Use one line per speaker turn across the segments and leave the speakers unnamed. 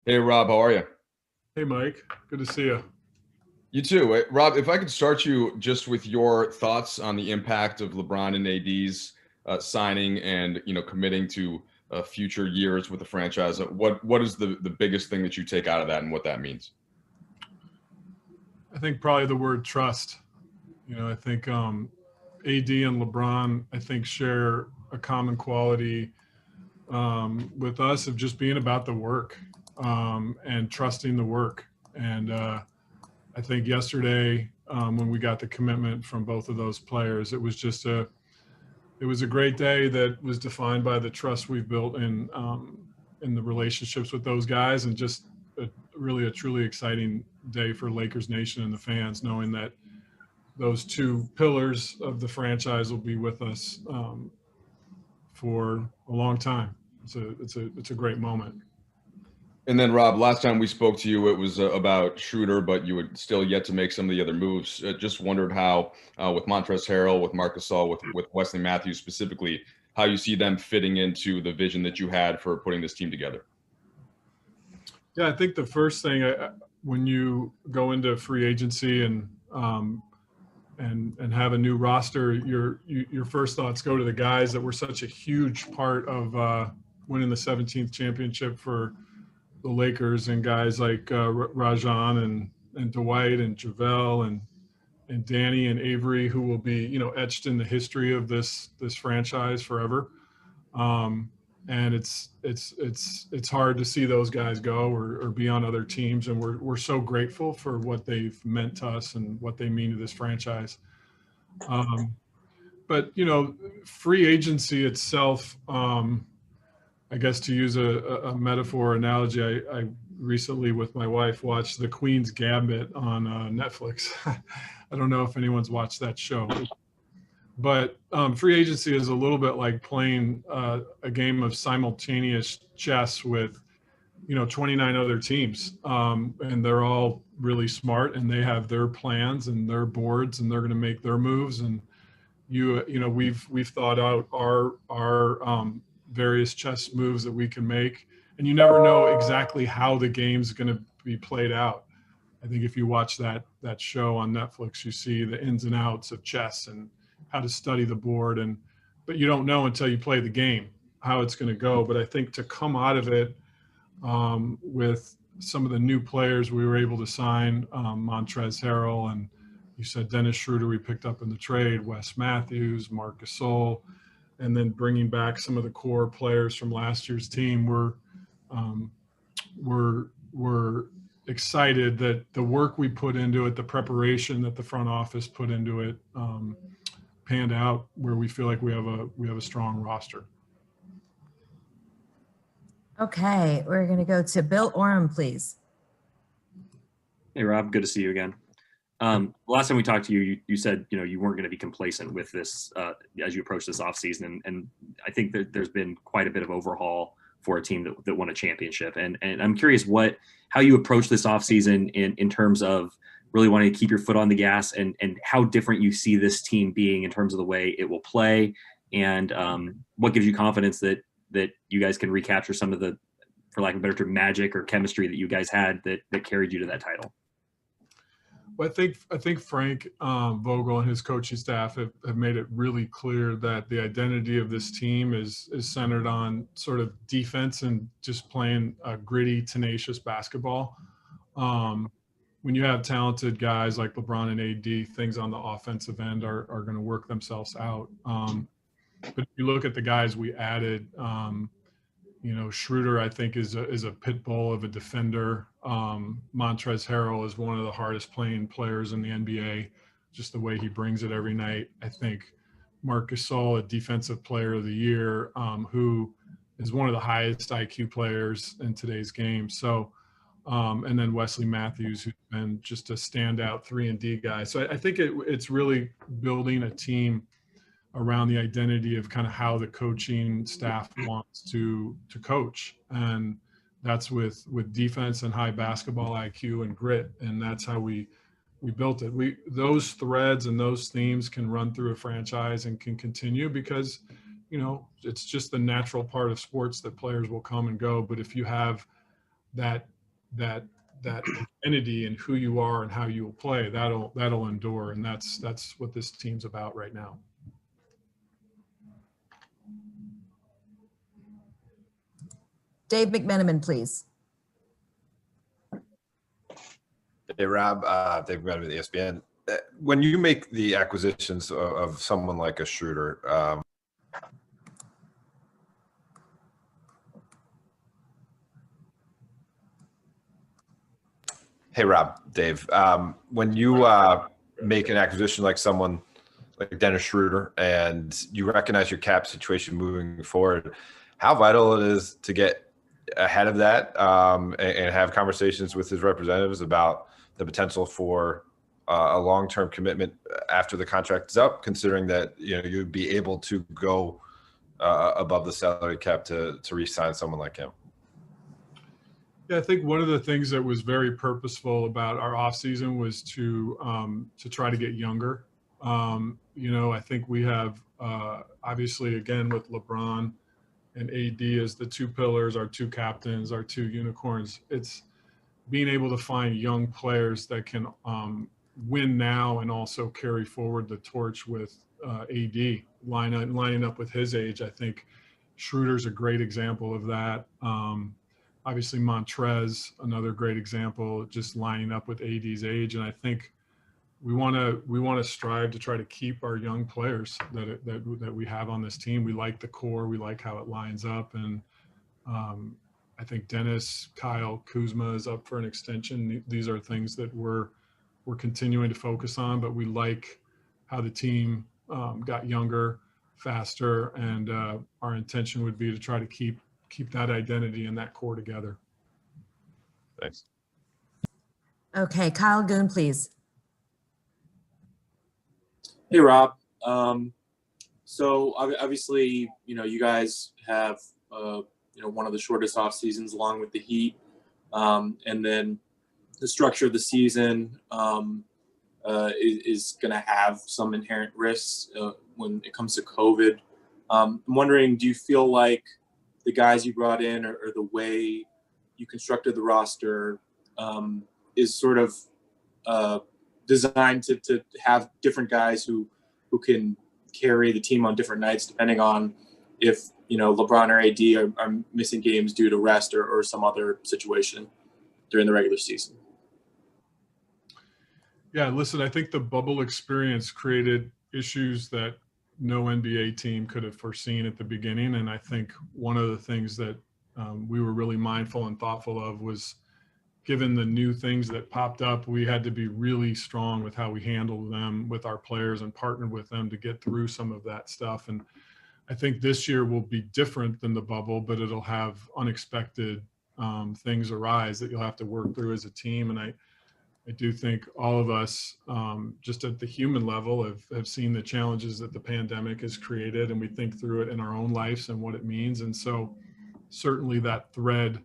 Hey, Rob, how are you?
Hey, Mike. Good to see you.
You too. Rob, if I could start you just with your thoughts on the impact of LeBron and AD's signing and committing to future years with the franchise. What is the biggest thing that you take out of that and what that means?
I think probably the word trust. I think AD and LeBron, I think, share a common quality with us of just being about the work and trusting the work. And I think yesterday, when we got the commitment from both of those players, it was a great day that was defined by the trust we've built in the relationships with those guys, and just really a truly exciting day for Lakers Nation and the fans, knowing that those two pillars of the franchise will be with us for a long time. It's a great moment.
And then, Rob, last time we spoke to you, it was about Schroeder, but you had still yet to make some of the other moves. Just wondered how, with Montrezl Harrell, with Marcus Gasol, with Wesley Matthews specifically, how you see them fitting into the vision that you had for putting this team together.
Yeah, I think the first thing when you go into free agency and have a new roster, your first thoughts go to the guys that were such a huge part of winning the 17th championship for the Lakers, and guys like Rajon and Dwight and JaVale and Danny and Avery, who will be etched in the history of this franchise forever. Um, and it's hard to see those guys go or be on other teams, and we're so grateful for what they've meant to us and what they mean to this franchise. Um, but free agency itself, I guess, to use a metaphor analogy, I recently with my wife watched The Queen's Gambit on Netflix. I don't know if anyone's watched that show, but free agency is a little bit like playing a game of simultaneous chess with 29 other teams, and they're all really smart, and they have their plans and their boards, and they're going to make their moves. And we've thought out our various chess moves that we can make, and you never know exactly how the game's going to be played out. I think if you watch that show on Netflix, you see the ins and outs of chess and how to study the board, but you don't know until you play the game how it's going to go. But I think to come out of it with some of the new players we were able to sign, Montrezl Harrell, and you said Dennis Schroeder we picked up in the trade, Wes Matthews, Marc Gasol, and then bringing back some of the core players from last year's team. Um, we're excited that the work we put into it, the preparation that the front office put into it, panned out where we feel like we have a strong roster.
Okay, we're going to go to Bill Oram, please.
Hey, Rob, good to see you again. Last time we talked to you, you said you weren't going to be complacent with this as you approach this offseason, and I think that there's been quite a bit of overhaul for a team that won a championship. And I'm curious how you approach this offseason in terms of really wanting to keep your foot on the gas, and how different you see this team being in terms of the way it will play, and what gives you confidence that you guys can recapture some of the, for lack of a better term, magic or chemistry that you guys had that carried you to that title.
Well, I think Frank Vogel and his coaching staff have made it really clear that the identity of this team is centered on sort of defense and just playing gritty, tenacious basketball. When you have talented guys like LeBron and AD, things on the offensive end are going to work themselves out. But if you look at the guys we added, Schroeder, I think, is a pit bull of a defender. Montrezl Harrell is one of the hardest playing players in the NBA, just the way he brings it every night. I think Marc Gasol, a defensive player of the year, who is one of the highest IQ players in today's game. So, and then Wesley Matthews, who's been just a standout 3-and-D guy. So I think it's really building a team around the identity of kind of how the coaching staff wants to coach. And that's with defense and high basketball IQ and grit. And that's how we built it. Those threads and those themes can run through a franchise and can continue because, it's just the natural part of sports that players will come and go. But if you have that that identity and who you are and how you will play, that'll endure. And that's what this team's about right now.
Dave McMenamin, please.
Hey, Rob, Dave McMenamin, ESPN. When you make the acquisitions of someone like a Schroeder, hey, Rob, Dave, when you make an acquisition like someone like Dennis Schroeder and you recognize your cap situation moving forward, how vital it is to get ahead of that and have conversations with his representatives about the potential for a long-term commitment after the contract is up, considering that you'd be able to go above the salary cap to re-sign someone like him.
Yeah, I think one of the things that was very purposeful about our offseason was to try to get younger. I think we have obviously, again, with LeBron and AD as the two pillars, our two captains, our two unicorns, it's being able to find young players that can win now and also carry forward the torch with AD, lining up with his age. I think Schroeder's a great example of that. Obviously, Montrez, another great example, just lining up with AD's age. And I think we want to strive to try to keep our young players that we have on this team. We like the core. We like how it lines up. And I think Dennis, Kyle, Kuzma is up for an extension. These are things that we're continuing to focus on, but we like how the team got younger, faster, and our intention would be to try to keep that identity and that core together.
Thanks.
Okay, Kyle Goon, please.
Hey, Rob. So obviously, you guys have, one of the shortest off seasons along with the Heat. And then the structure of the season is going to have some inherent risks when it comes to COVID. I'm wondering, do you feel like the guys you brought in or the way you constructed the roster is sort of designed to have different guys who can carry the team on different nights, depending on if LeBron or AD are missing games due to rest or some other situation during the regular season?
Yeah, listen, I think the bubble experience created issues that no NBA team could have foreseen at the beginning. And I think one of the things that we were really mindful and thoughtful of was, given the new things that popped up, we had to be really strong with how we handled them with our players and partnered with them to get through some of that stuff. And I think this year will be different than the bubble, but it'll have unexpected things arise that you'll have to work through as a team. And I do think all of us, just at the human level, have seen the challenges that the pandemic has created, and we think through it in our own lives and what it means. And so certainly that thread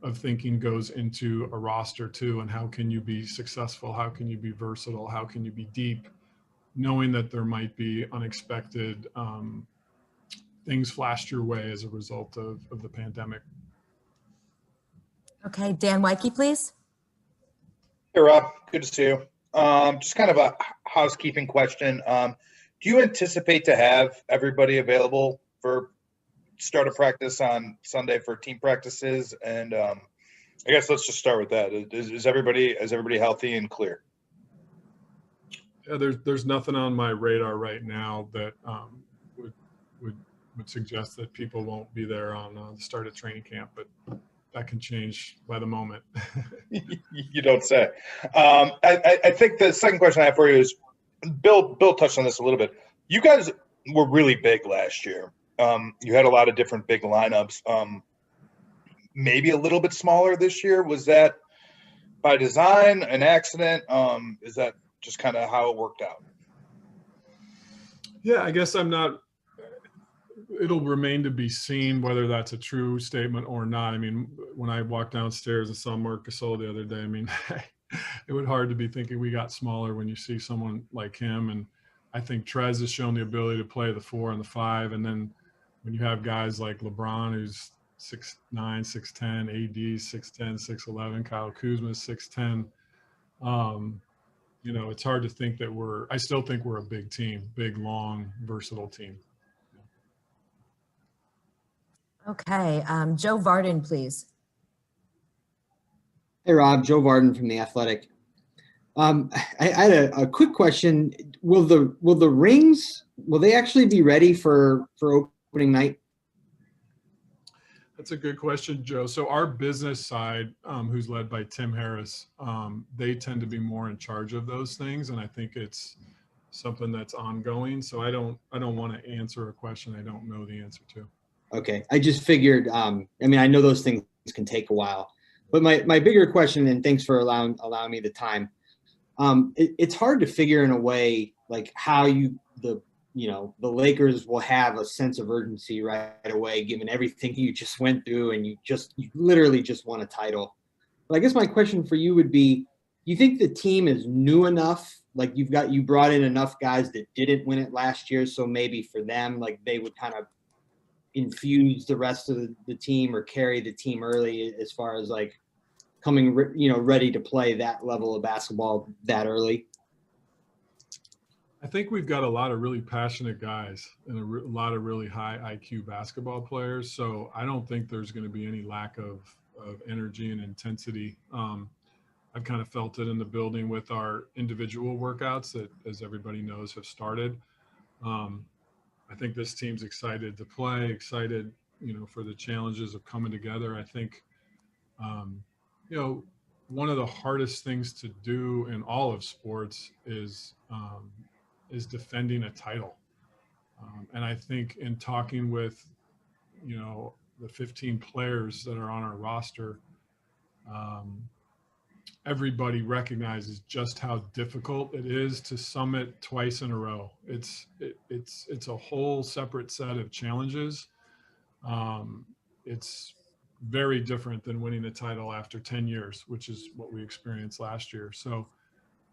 of thinking goes into a roster too, and how can you be successful? How can you be versatile? How can you be deep, knowing that there might be unexpected things flashed your way as a result of the pandemic.
Okay, Dan Weike, please.
Hey, Rob. Good to see you. Just kind of a housekeeping question. Do you anticipate to have everybody available for start of practice on Sunday for team practices? And I guess let's just start with that. Is everybody healthy and clear?
Yeah, there's nothing on my radar right now that would suggest that people won't be there on the start of training camp, but that can change by the moment.
You don't say. I think the second question I have for you is, Bill touched on this a little bit. You guys were really big last year. You had a lot of different big lineups. Maybe a little bit smaller this year. Was that by design, an accident? Is that just kind of how it worked out?
Yeah, I guess it'll remain to be seen whether that's a true statement or not. I mean, when I walked downstairs and saw Marc Gasol the other day, I mean, it would hard to be thinking we got smaller when you see someone like him. And I think Trez has shown the ability to play the 4 and the 5. And then when you have guys like LeBron, who's 6'9", 6'10", AD 6'10", 6'11", Kyle Kuzma 6'10". You know, it's hard to think that I still think we're a big team, big, long, versatile team.
Okay, Joe Varden, please.
Hey, Rob, Joe Varden from The Athletic. I had a quick question. Will the rings, will they actually be ready for opening night?
That's a good question, Joe. So our business side, who's led by Tim Harris, they tend to be more in charge of those things, and I think it's something that's ongoing. So I don't want to answer a question I don't know the answer to.
Okay, I just figured. I mean, I know those things can take a while, but my bigger question, and thanks for allowing me the time. It's hard to figure in a way like how the Lakers will have a sense of urgency right away, given everything you just went through, and you literally just won a title. But I guess my question for you would be, you think the team is new enough? Like you brought in enough guys that didn't win it last year, so maybe for them, like they would kind of infuse the rest of the team or carry the team early as far as like coming, ready to play that level of basketball that early?
I think we've got a lot of really passionate guys and a lot of really high IQ basketball players. So I don't think there's going to be any lack of energy and intensity. I've kind of felt it in the building with our individual workouts that, as everybody knows, have started. I think this team's excited to play, excited, for the challenges of coming together. I think, one of the hardest things to do in all of sports is defending a title. And I think in talking with, the 15 players that are on our roster, everybody recognizes just how difficult it is to summit twice in a row. It's a whole separate set of challenges. It's very different than winning a title after 10 years, which is what we experienced last year. So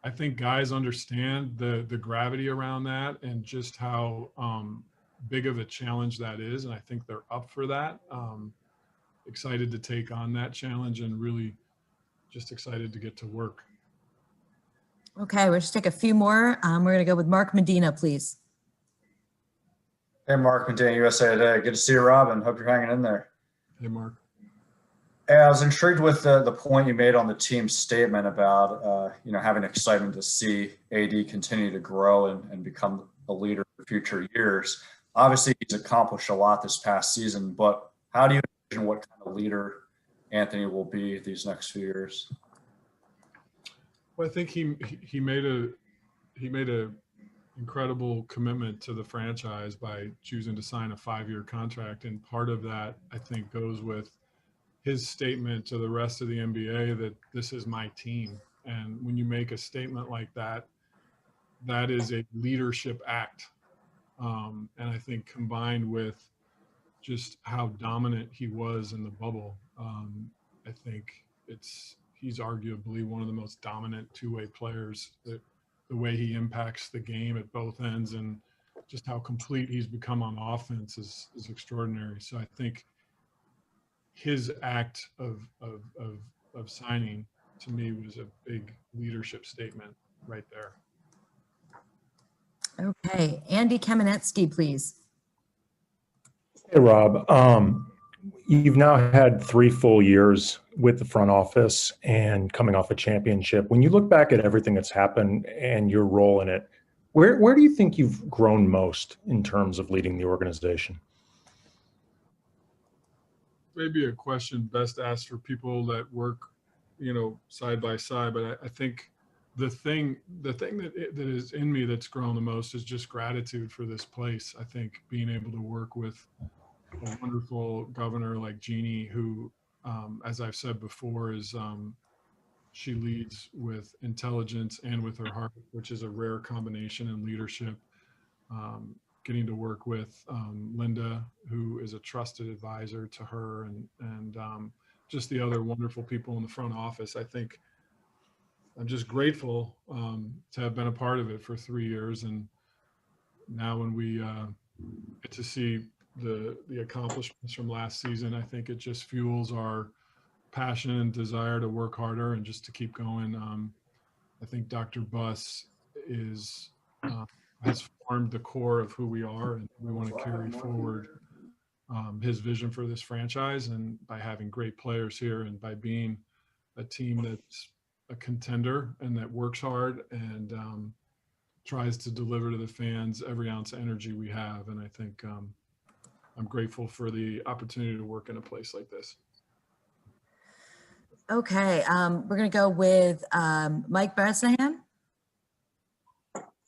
I think guys understand the gravity around that and just how big of a challenge that is. And I think they're up for that. Excited to take on that challenge and really just excited to get to work.
Okay, we'll just take a few more. We're going to go with Mark Medina, please.
Hey, Mark Medina, USA Today. Good to see you, Robin. Hope you're hanging in there.
Hey, Mark.
Hey, I was intrigued with the point you made on the team's statement about, having excitement to see AD continue to grow and become a leader for future years. Obviously, he's accomplished a lot this past season, but how do you envision what kind of leader Anthony will be these next few years?
Well, I think he made a incredible commitment to the franchise by choosing to sign a 5-year contract, and part of that I think goes with his statement to the rest of the NBA that this is my team. And when you make a statement like that, that is a leadership act. And I think combined with just how dominant he was in the bubble, I think he's arguably one of the most dominant two-way players. The way he impacts the game at both ends and just how complete he's become on offense is extraordinary. So I think his act of signing to me was a big leadership statement right there.
Okay, Andy Kamenetsky, please.
Hey, Rob. You've now had 3 full years with the front office and coming off a championship. When you look back at everything that's happened and your role in it, where do you think you've grown most in terms of leading the organization?
Maybe a question best asked for people that work, side by side. But I think the thing that is in me that's grown the most is just gratitude for this place. I think being able to work with a wonderful governor like Jeannie, who, as I've said before, she leads with intelligence and with her heart, which is a rare combination in leadership. Getting to work with Linda, who is a trusted advisor to her, and just the other wonderful people in the front office. I think I'm just grateful to have been a part of it for 3 years. And now when we get to see the accomplishments from last season. I think it just fuels our passion and desire to work harder and just to keep going. I think Dr. Buss has formed the core of who we are, and we want to carry forward his vision for this franchise. And by having great players here and by being a team that's a contender and that works hard and tries to deliver to the fans every ounce of energy we have. And I think I'm grateful for the opportunity to work in a place like this.
Okay, we're going to go with Mike Bresnahan.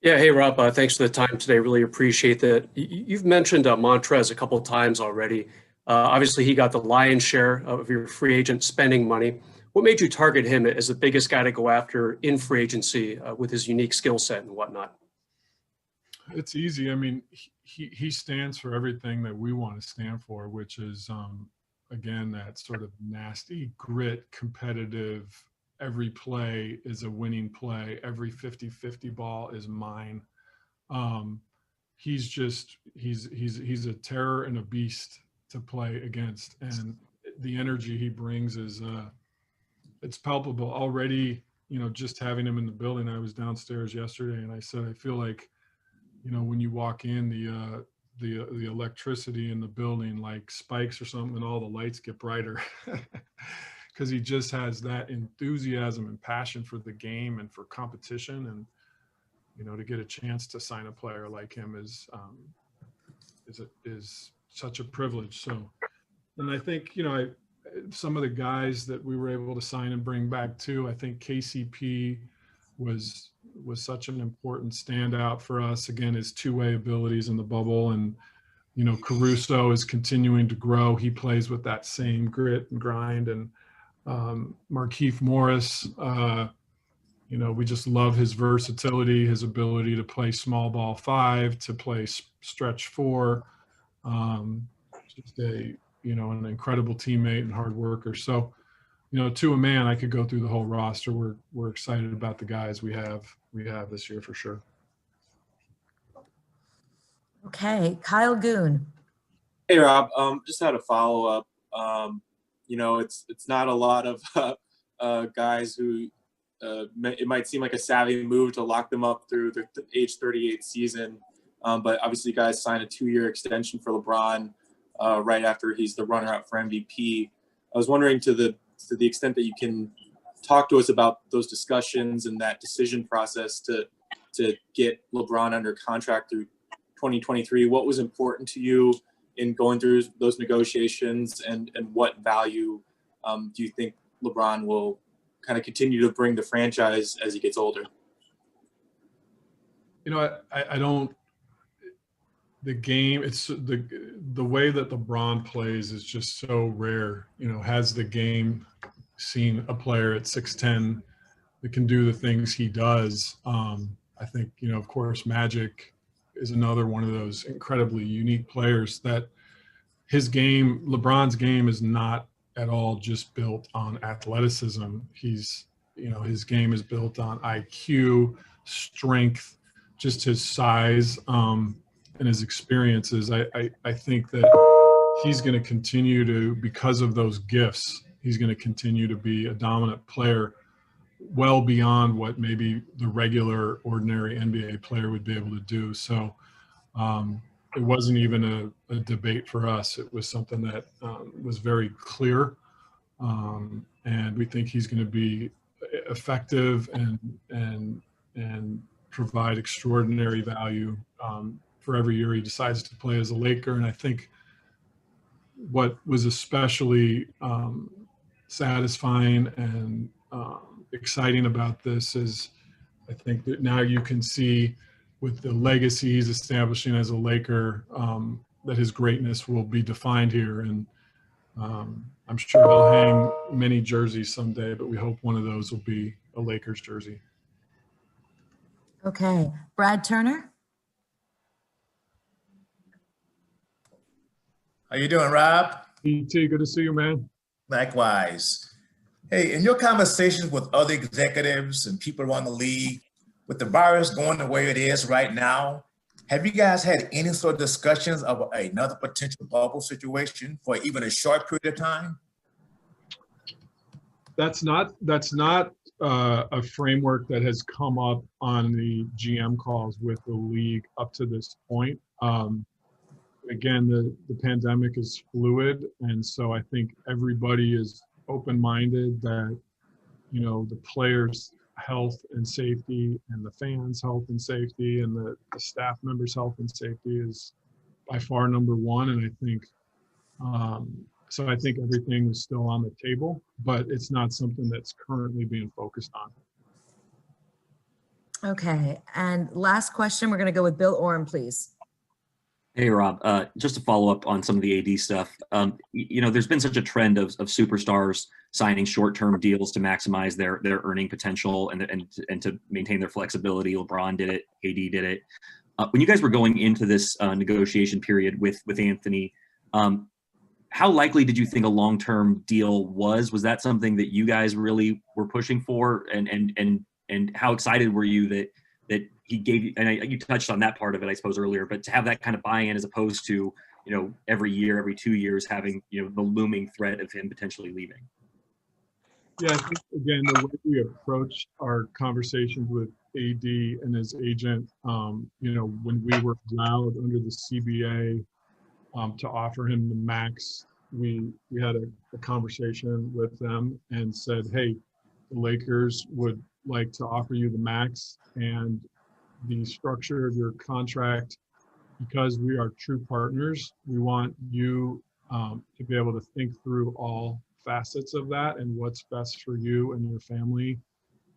Yeah, hey, Rob, thanks for the time today. Really appreciate that. You've mentioned Montrez a couple of times already. Obviously, he got the lion's share of your free agent spending money. What made you target him as the biggest guy to go after in free agency with his unique skill set and whatnot?
It's easy. I mean, he stands for everything that we want to stand for, which is, again, that sort of nasty grit, competitive, every play is a winning play. Every 50-50 ball is mine. He's a terror and a beast to play against. And the energy he brings is, it's palpable already. You know, just having him in the building, I was downstairs yesterday and I said, I feel like, you know, when you walk in, the electricity in the building like spikes or something and all the lights get brighter because he just has that enthusiasm and passion for the game and for competition. And, you know, to get a chance to sign a player like him is such a privilege. So, and I think, you know, some of the guys that we were able to sign and bring back too, I think KCP was such an important standout for us. Again, his two-way abilities in the bubble, and you know, Caruso is continuing to grow. He plays with that same grit and grind. And Markieff Morris, you know, we just love his versatility, his ability to play small ball 5, to play stretch 4. Just an incredible teammate and hard worker. So, you know, to a man, I could go through the whole roster. We're excited about the guys we have this year for sure.
Okay, Kyle Goon.
Hey Rob, just had a follow up. You know, it's not a lot of guys who it might seem like a savvy move to lock them up through the age 38 season, but obviously guys signed a 2-year extension for LeBron right after he's the runner-up for MVP. I was wondering to the extent that you can talk to us about those discussions and that decision process to get LeBron under contract through 2023. What was important to you in going through those negotiations, and what value do you think LeBron will kind of continue to bring the franchise as he gets older?
You know, I don't. The game, it's the way that LeBron plays is just so rare. You know, has the game seen a player at 6'10" that can do the things he does? I think, you know, of course, Magic is another one of those incredibly unique players that his game, LeBron's game, is not at all just built on athleticism. His game is built on IQ, strength, just his size, and his experiences. I think that he's going to continue to, because of those gifts, he's going to continue to be a dominant player well beyond what maybe the regular, ordinary NBA player would be able to do. So it wasn't even a debate for us. It was something that was very clear. And we think he's going to be effective and provide extraordinary value for every year he decides to play as a Laker. And I think what was especially satisfying and exciting about this is I think that now you can see with the legacy he's establishing as a Laker that his greatness will be defined here. And I'm sure he'll hang many jerseys someday, but we hope one of those will be a Lakers jersey.
Okay, Brad Turner.
How you doing, Rob?
E.T., good to see you, man.
Likewise. Hey, in your conversations with other executives and people around the league, with the virus going the way it is right now, Have you guys had any sort of discussions of another potential bubble situation for even a short period of time?
That's not a framework that has come up on the GM calls with the league up to this point. Again, the pandemic is fluid, and so I think everybody is open-minded that, you know, the players' health and safety and the fans' health and safety and the staff members' health and safety is by far number one. And I think, so I think everything is still on the table, but it's not something that's currently being focused on.
Okay, and last question, we're going to go with Bill Oram, please.
Hey, Rob, just to follow up on some of the AD stuff, you know, there's been such a trend of superstars signing short-term deals to maximize their earning potential and to maintain their flexibility. LeBron did it, AD did it. When you guys were going into this negotiation period with Anthony, how likely did you think a long-term deal was? Was that something that you guys really were pushing for? And how excited were you that he gave you, and you touched on that part of it, I suppose, earlier, but to have that kind of buy-in as opposed to, you know, every year, every 2 years, having, you know, the looming threat of him potentially leaving.
Yeah, I think, again, the way we approached our conversations with AD and his agent, you know, when we were allowed under the CBA to offer him the max, we had a conversation with them and said, hey, the Lakers would like to offer you the max, and the structure of your contract, because we are true partners, we want you to be able to think through all facets of that and what's best for you and your family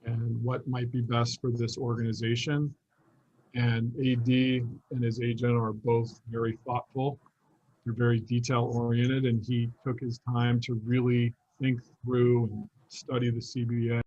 and what might be best for this organization. And AD and his agent are both very thoughtful. They're very detail oriented, and he took his time to really think through and study the CBA